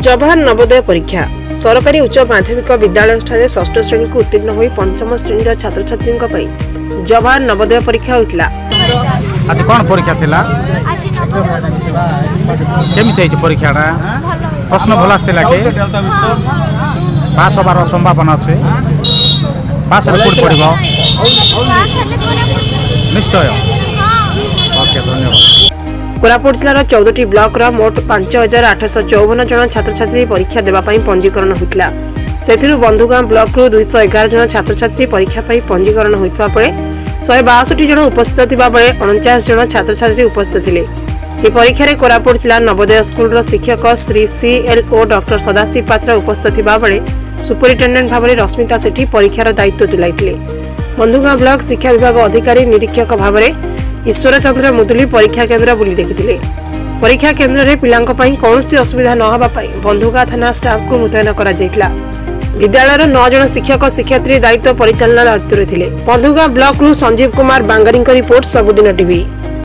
जवाहर नवोदय परीक्षा सरकारी उच्च माध्यमिक विद्यालय षष्ठ श्रेणी को उत्तीर्ण हो पंचम श्रेणी छात्र छात्री जवाहर नवोदय परीक्षा होता। आज कौन परीक्षा थिला केमिति परीक्षा प्रश्न भल आसला कि पास होबार संभावना अच्छे पास पड़ो निश्चय। ओके धन्यवाद। कोरापुट जिलार 14टी ब्लॉक मोट 5854 जन छात्र छात्री परीक्षा देवाई पंजीकरण होता। से बंधुगां ब्लॉक 211 जन छात्र छात्री परीक्षा पंजीकरण होता बेले 162 जन उपस्थित थिबा बेले 49 जन छात्र छात्री उपस्थित थिले। यह परीक्षा कोरापुट जिला नवोदय स्कूल शिक्षक श्री CLO डॉक्टर सदाशिव पात्र उपस्थित थिबा बेले सुपरिटेडेंट भाव रश्मिता सेठी परीक्षार दायित्व तुलाइथिले। बंधुगां ब्लॉक शिक्षा विभाग अधिकारी निरीक्षक भाव ईश्वर चंद्र मुदुली परीक्षा केन्द्र बुली देखिथिले। परीक्षा केन्द्र में पिलांक पई कौनसी असुविधा न होबा पई बंधुगां थाना स्टाफ को मुतयन करा जायतिला। विद्यालय 9 जन शिक्षक शिक्षयित्री दायित्व परिचालना दायित्व रे थिले। बंधुगां ब्लॉक रु संजीव कुमार बांगारी रिपोर्ट सबुदिन टीवी।